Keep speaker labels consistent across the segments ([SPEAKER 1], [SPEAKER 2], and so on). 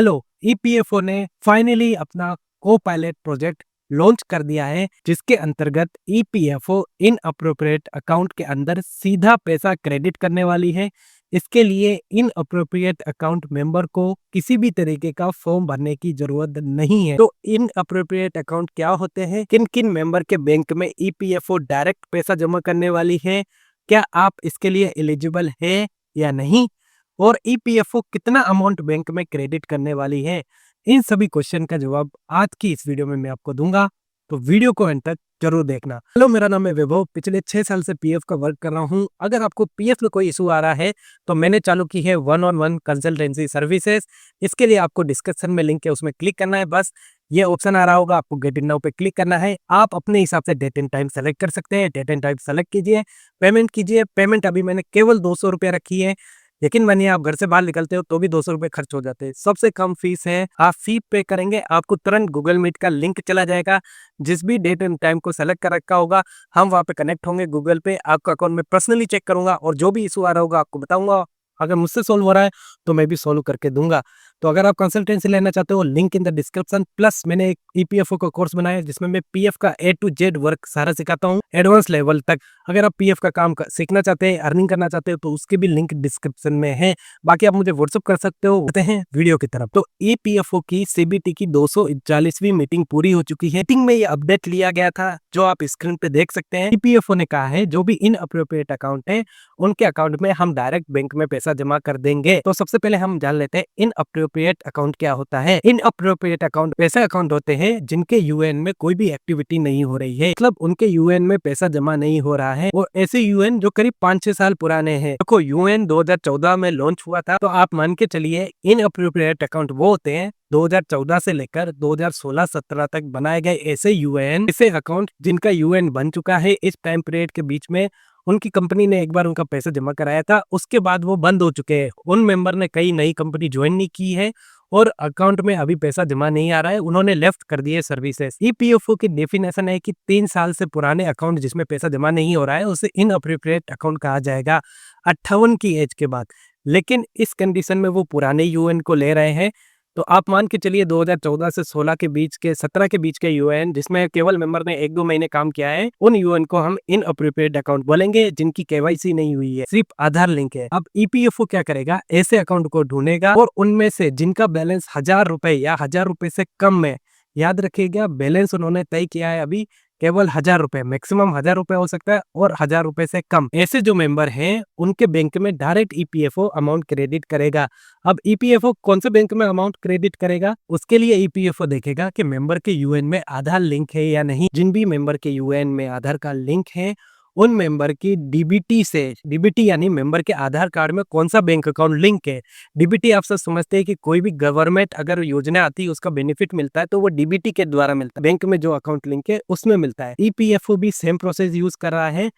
[SPEAKER 1] Hello, EPFO ने finally अपना co-pilot project launch कर दिया है, जिसके अंतर्गत ईपीएफओ इन अप्रोप्रिएट अकाउंट के अंदर सीधा पैसा क्रेडिट करने वाली है। इसके लिए इन अप्रोप्रिएट अकाउंट मेंबर को किसी भी तरीके का फॉर्म भरने की जरूरत नहीं है। तो इन अप्रोप्रिएट अकाउंट क्या होते हैं, किन किन मेंबर के बैंक में ईपीएफओ डायरेक्ट पैसा जमा करने वाली है, क्या आप इसके लिए एलिजिबल है या नहीं, और ईपीएफओ कितना अमाउंट बैंक में क्रेडिट करने वाली है, इन सभी क्वेश्चन का जवाब आज की इस वीडियो में मैं आपको दूंगा। तो वीडियो को अंत तक जरूर देखना। हेलो, मेरा नाम है वैभव। पिछले 6 साल से पीएफ का वर्क कर रहा हूं। अगर आपको पीएफ में कोई इशू आ रहा है तो मैंने चालू की है 1-on-1 कंसल्टेंसी सर्विसेज। इसके लिए आपको डिस्क्रिप्शन में लिंक है, उसमें क्लिक करना है। बस ये ऑप्शन आ रहा होगा, आपको गेट इन नाउ पे क्लिक करना है। आप अपने हिसाब से डेट एंड टाइम सेलेक्ट कर सकते हैं। डेट एंड टाइम सेलेक्ट कीजिए, पेमेंट कीजिए। पेमेंट अभी मैंने केवल 200 रुपया रखी है। यकीन मानिए, आप घर से बाहर निकलते हो तो भी 200 रुपये खर्च हो जाते हैं। सबसे कम फीस है। आप फी पे करेंगे, आपको तुरंत गूगल मीट का लिंक चला जाएगा। जिस भी डेट एंड टाइम को सेलेक्ट कर रखा होगा, हम वहाँ पे कनेक्ट होंगे गूगल पे। आपका अकाउंट में पर्सनली चेक करूंगा और जो भी इशू आ रहा होगा आपको बताऊंगा। अगर मुझसे सोल्व हो रहा है तो मैं भी सोल्व करके दूंगा। तो अगर आप कंसल्टेंसी लेना चाहते हो, link in the description. Plus मैंने एक ईपीएफओ का कोर्स बनाया है जिसमें मैं पीएफ का ए टू जेड वर्क सारा सिखाता हूँ, एडवांस लेवल तक। अगर आप पीएफ का काम सीखना चाहते हैं, अर्निंग करना चाहते हो, तो उसके भी लिंक डिस्क्रिप्शन में है। बाकी आप मुझे व्हाट्सअप कर सकते हो। बढ़ते हैं वीडियो की तरफ। तो ईपीएफओ की सीबीटी की 241वीं मीटिंग पूरी हो चुकी है। मीटिंग में ये अपडेट लिया गया था जो आप स्क्रीन पे देख सकते हैं। ईपीएफओ ने कहा है जो भी इन अप्रोप्रिएट अकाउंट है उनके अकाउंट में हम डायरेक्ट बैंक में पैसा जमा कर देंगे। तो सबसे पहले हम जान लेते हैं इन अप्रोप्रिएट अकाउंट क्या होता है। इन अप्रोप्रिएट अकाउंट ऐसे अकाउंट होते हैं जिनके यूएन में कोई भी एक्टिविटी नहीं हो रही है, मतलब उनके यूएन में पैसा जमा नहीं हो रहा है। वो ऐसे यूएन जो करीब 5-6 साल पुराने हैं। देखो, यूएन 2014 में लॉन्च हुआ था, तो आप मान के चलिए इन अप्रोप्रिएट अकाउंट वो होते हैं 2014 से लेकर 2016-17 तक बनाए गए ऐसे यूएन, ऐसे अकाउंट जिनका यूएन बन चुका है। इस टाइम पीरियड के बीच में उनकी कंपनी ने एक बार उनका पैसा जमा कराया था, उसके बाद वो बंद हो चुके हैं। उन मेंबर ने कई नई कंपनी ज्वाइन नहीं की है और अकाउंट में अभी पैसा जमा नहीं आ रहा है, उन्होंने लेफ्ट कर दिए सर्विसेज। ईपीएफओ की डेफिनेशन है कि 3 साल से पुराने अकाउंट जिसमें पैसा जमा नहीं हो रहा है उसे इनअप्रोप्रिएट अकाउंट कहा जाएगा 58 की एज के बाद। लेकिन इस कंडीशन में वो पुराने यूएन को ले रहे हैं। तो आप मान के चलिए 2014 से 16 के बीच के 17 के बीच के यूएन जिसमें केवल मेंबर ने 1-2 महीने काम किया है, उन यूएन को हम इन अप्रोप्रिएट अकाउंट बोलेंगे जिनकी केवाईसी नहीं हुई है, सिर्फ आधार लिंक है। अब ईपीएफओ क्या करेगा, ऐसे अकाउंट को ढूंढेगा और उनमें से जिनका बैलेंस 1000 रुपए या 1000 रुपए से कम है, याद रखिएगा बैलेंस उन्होंने तय किया है अभी केवल 1000 रुपए, मैक्सिमम 1000 रुपए हो सकता है और 1000 रुपए से कम। ऐसे जो मेंबर हैं उनके बैंक में डायरेक्ट ईपीएफओ अमाउंट क्रेडिट करेगा। अब ईपीएफओ कौन से बैंक में अमाउंट क्रेडिट करेगा, उसके लिए ईपीएफओ देखेगा कि मेंबर के यूएन में आधार लिंक है या नहीं। जिन भी मेंबर के यूएन में आधार का लिंक है उन मेंबर की डीबीटी से, डीबीटी यानी मेंबर के आधार कार्ड में कौन सा बैंक अकाउंट लिंक है। डीबीटी आप सब समझते हैं कि कोई भी गवर्नमेंट अगर योजना आती है उसका बेनिफिट मिलता है तो वो डीबीटी के द्वारा मिलता है, बैंक में जो अकाउंट लिंक है उसमें मिलता है। ईपीएफओ भी सेम प्रोसेस यूज कर रहा है।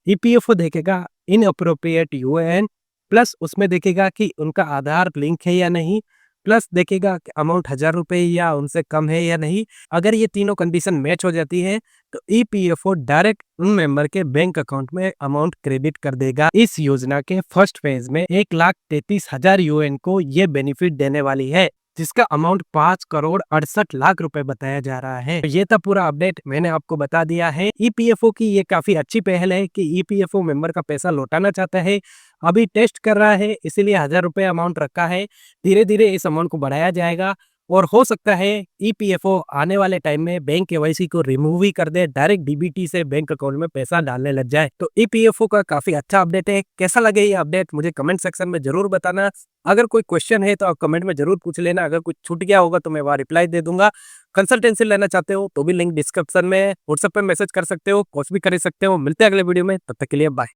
[SPEAKER 1] ईपीएफओ देखेगा इन अप्रोप्रिएट यूएन, प्लस उसमें देखेगा कि उनका आधार लिंक है या नहीं, प्लस देखेगा कि अमाउंट 1000 रुपए या उनसे कम है या नहीं। अगर ये तीनों कंडीशन मैच हो जाती है तो ईपीएफओ डायरेक्ट उन मेंबर के बैंक अकाउंट में अमाउंट क्रेडिट कर देगा। इस योजना के फर्स्ट फेज में 1,33,000 यूएन को ये बेनिफिट देने वाली है, जिसका अमाउंट 5,68,00,000 रुपए बताया जा रहा है। तो ये था पूरा अपडेट, मैंने आपको बता दिया है। ईपीएफओ की ये काफी अच्छी पहल है कि ईपीएफओ मेंबर का पैसा लौटाना चाहता है, अभी टेस्ट कर रहा है, इसीलिए 1000 रुपए अमाउंट रखा है। धीरे धीरे इस अमाउंट को बढ़ाया जाएगा और हो सकता है ईपीएफओ आने वाले टाइम में बैंक केवाईसी को रिमूव ही कर दे, डायरेक्ट डीबीटी से बैंक अकाउंट में पैसा डालने लग जाए। तो ईपीएफओ का काफी अच्छा अपडेट है। कैसा लगे ये अपडेट मुझे कमेंट सेक्शन में जरूर बताना। अगर कोई क्वेश्चन है तो आप कमेंट में जरूर पूछ लेना, अगर कुछ छूट गया होगा तो मैं वहाँ रिप्लाई दे दूंगा। कंसल्टेंसी लेना चाहते हो तो भी लिंक डिस्क्रिप्शन में, व्हाट्सएप पे मैसेज कर सकते हो, कॉल भी कर सकते हो। मिलते हैं अगले वीडियो में, तब तक के लिए बाय।